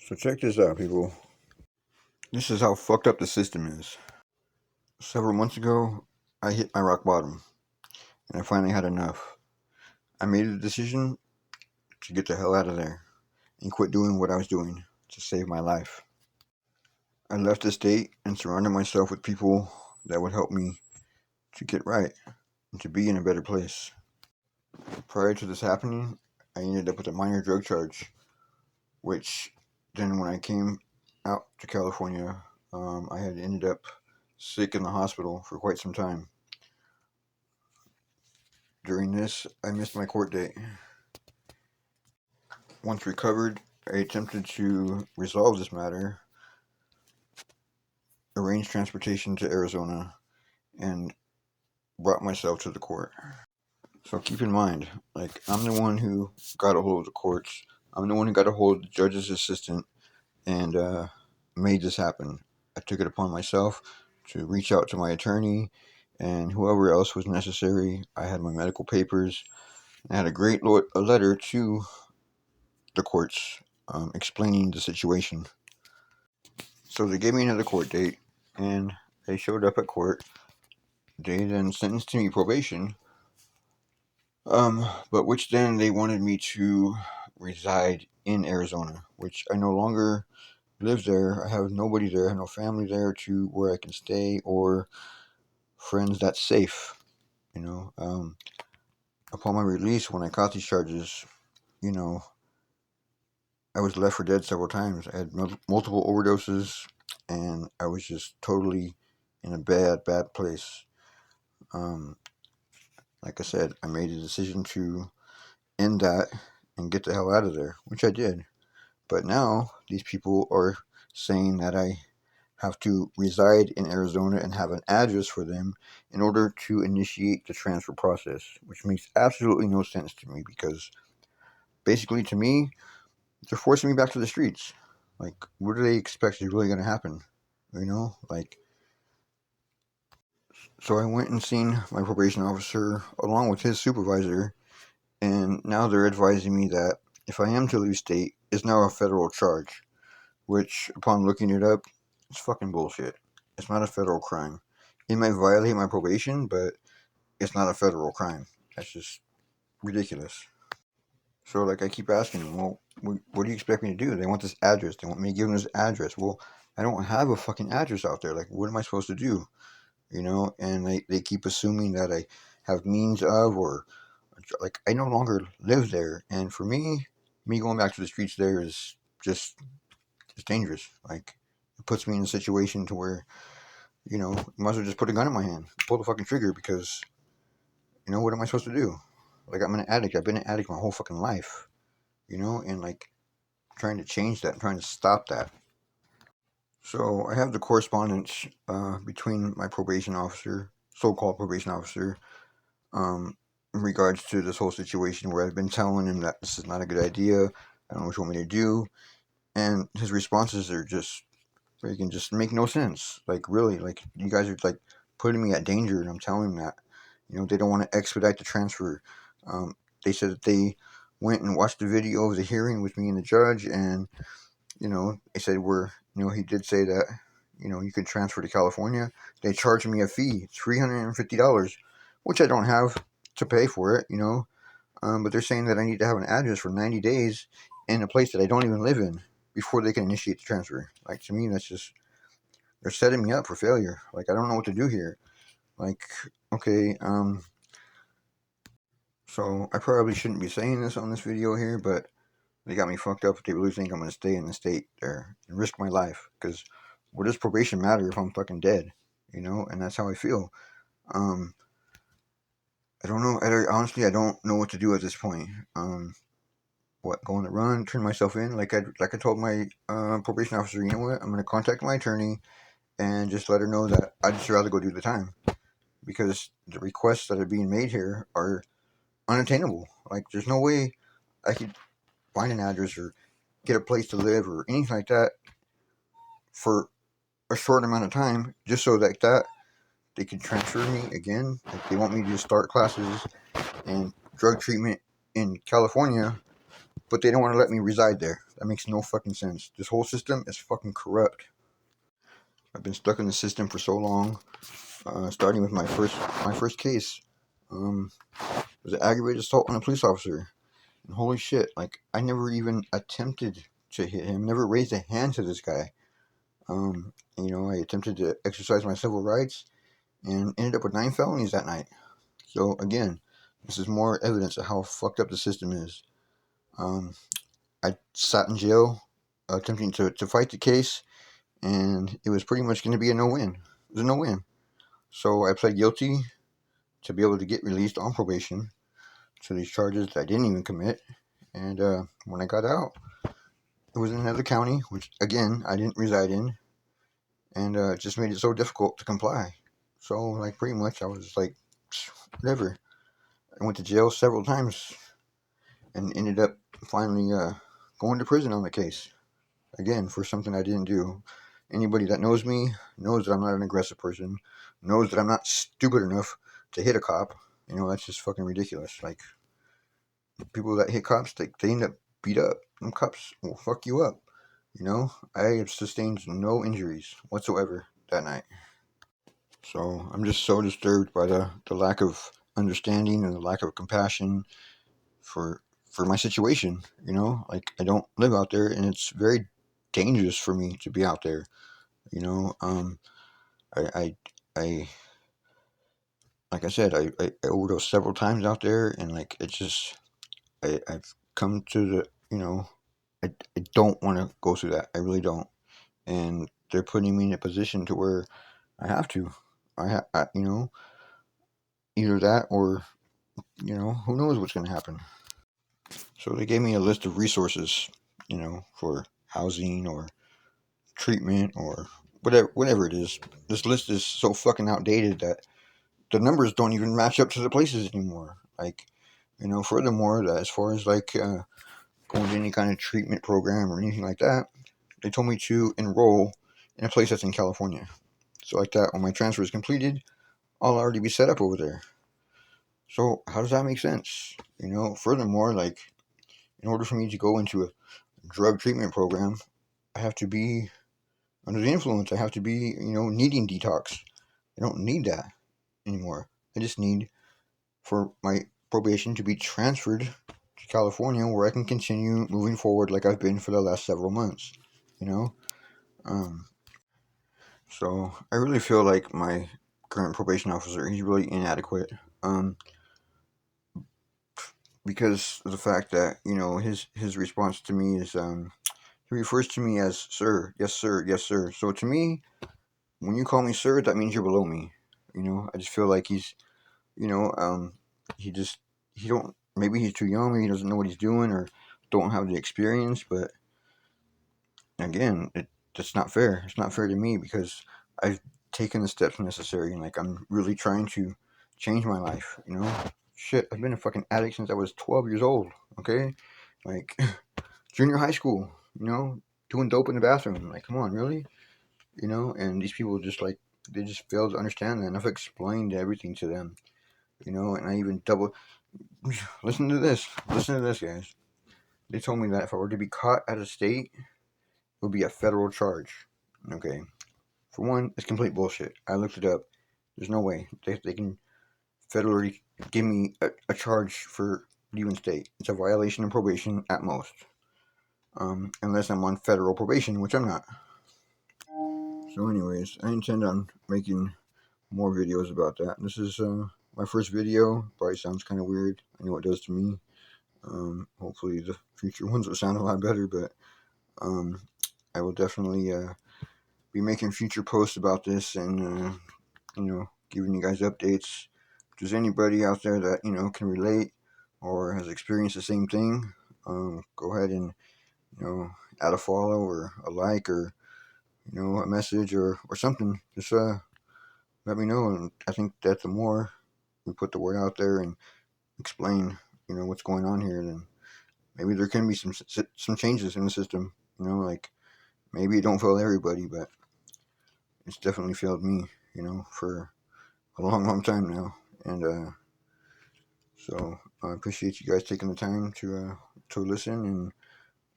So check this out, people. This is how fucked up the system is. Several months ago, I hit my rock bottom, and I finally had enough. I made a decision to get the hell out of there and quit doing what I was doing to save my life. I left the state and surrounded myself with people that would help me to get right and to be in a better place. Prior to this happening, I ended up with a minor drug charge, which then when I came out to California, I had ended up sick in the hospital for quite some time. During this, I missed my court date. Once recovered, I attempted to resolve this matter, arranged transportation to Arizona, and brought myself to the court. So keep in mind, I'm the one who got a hold of the courts. I'm the one who got a hold of the judge's assistant and made this happen. I took it upon myself to reach out to my attorney and whoever else was necessary. I had my medical papers. I had a letter to the courts explaining the situation. So they gave me another court date, and they showed up at court. They then sentenced me probation, but which then they wanted me to reside in Arizona, which I no longer live there. I have nobody there. I have no family there to where I can stay or friends that's safe. Upon my release, when I caught these charges, I was left for dead several times. I had multiple overdoses, and I was just totally in a bad place. Like I said, I made a decision to end that and get the hell out of there, which I did. But now these people are saying that I have to reside in Arizona and have an address for them in order to initiate the transfer process, which makes absolutely no sense to me because basically to me, they're forcing me back to the streets. What do they expect is really going to happen? So I went and seen my probation officer along with his supervisor, and now they're advising me that if I am to leave state, it's now a federal charge, which, upon looking it up, it's fucking bullshit. It's not a federal crime. It might violate my probation, but it's not a federal crime. That's just ridiculous. So, I keep asking them, well, what do you expect me to do? They want this address. They want me to give them this address. Well, I don't have a fucking address out there. What am I supposed to do? And they keep assuming that I have means of, or, I no longer live there. And for me going back to the streets there is just, it's dangerous. It puts me in a situation to where, might as well just put a gun in my hand, pull the fucking trigger because, what am I supposed to do? I'm an addict. I've been an addict my whole fucking life, and trying to change that, trying to stop that. So I have the correspondence between my probation officer, so-called probation officer, in regards to this whole situation where I've been telling him that this is not a good idea. I don't know what you want me to do. And his responses are just freaking just make no sense. Really, you guys are putting me at danger, and I'm telling them that. They don't want to expedite the transfer. They said that they went and watched the video of the hearing with me and the judge, and they said he did say that you could transfer to California. They charged me a fee, $350, which I don't have to pay for it. But they're saying that I need to have an address for 90 days in a place that I don't even live in before they can initiate the transfer. To me, that's just, they're setting me up for failure. I don't know what to do here. Okay, so I probably shouldn't be saying this on this video here, but they got me fucked up if they really think I'm going to stay in the state there and risk my life. Because what does probation matter if I'm fucking dead? And that's how I feel. I don't know. Honestly, I don't know what to do at this point. Go on the run, turn myself in? I told my probation officer, you know what? I'm going to contact my attorney and just let her know that I'd just rather go do the time. Because the requests that are being made here are unattainable. There's no way I could find an address or get a place to live or anything like that for a short amount of time just so that they can transfer me again. They want me to start classes and drug treatment in California but they don't want to let me reside there. That makes no fucking sense. This whole system is fucking corrupt. I've been stuck in the system for so long. Starting with my first case. It was an aggravated assault on a police officer. And holy shit, like, I never even attempted to hit him, never raised a hand to this guy. I attempted to exercise my civil rights and ended up with 9 felonies that night. So again, this is more evidence of how fucked up the system is. I sat in jail attempting to fight the case, and it was pretty much going to be a no-win. It was a no-win. So I pled guilty to be able to get released on probation to these charges that I didn't even commit. And when I got out, it was in another county, which, again, I didn't reside in. And it just made it so difficult to comply. So, like, pretty much I was like, whatever. I went to jail several times and ended up finally going to prison on the case. Again, for something I didn't do. Anybody that knows me knows that I'm not an aggressive person, knows that I'm not stupid enough to hit a cop. That's just fucking ridiculous. Like, people that hit cops, they end up beat up. Them cops will fuck you up. I have sustained no injuries whatsoever that night. So I'm just so disturbed by the lack of understanding and the lack of compassion for my situation. Like, I don't live out there, and it's very dangerous for me to be out there. I like I said, I overdosed several times out there, and like, it's just, I've come to the, I don't want to go through that. I really don't. And they're putting me in a position to where I have to. Either that or, who knows what's going to happen. So they gave me a list of resources, for housing or treatment or whatever it is. This list is so fucking outdated that the numbers don't even match up to the places anymore. Like, furthermore, that as far as like going to any kind of treatment program or anything like that, they told me to enroll in a place that's in California. So like that, when my transfer is completed, I'll already be set up over there. So how does that make sense? Furthermore, like, in order for me to go into a drug treatment program, I have to be under the influence. I have to be, needing detox. I don't need that anymore. I just need for my probation to be transferred to California, where I can continue moving forward like I've been for the last several months. So I really feel like my current probation officer, he's really inadequate. Because of the fact that, his response to me is, he refers to me as sir, yes sir, yes sir. So to me, when you call me sir, that means you're below me. I just feel like he's, he just, maybe he's too young, maybe he doesn't know what he's doing, or don't have the experience. But again, that's not fair. It's not fair to me, because I've taken the steps necessary, and like, I'm really trying to change my life. Shit, I've been a fucking addict since I was 12 years old. Okay, like, junior high school. Doing dope in the bathroom. Like, come on, really? And these people just, like, they just fail to understand that. And I've explained everything to them. And I even listen to this, guys. They told me that if I were to be caught out of state, it would be a federal charge. Okay. For one, it's complete bullshit. I looked it up. There's no way they can federally give me a charge for leaving state. It's a violation of probation at most. Unless I'm on federal probation, which I'm not. So anyways, I intend on making more videos about that. This is my first video. Probably sounds kind of weird. I know it does to me. Hopefully the future ones will sound a lot better, but I will definitely be making future posts about this, and giving you guys updates. If there's anybody out there that can relate or has experienced the same thing, go ahead and add a follow or a like, or a message, or something. Just let me know. And I think that the more we put the word out there and explain what's going on here, then maybe there can be some changes in the system. Like, maybe it don't fail everybody, but it's definitely failed me, for a long time now. And so I appreciate you guys taking the time to to listen and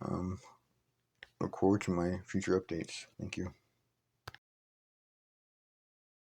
um, look forward to my future updates. Thank you.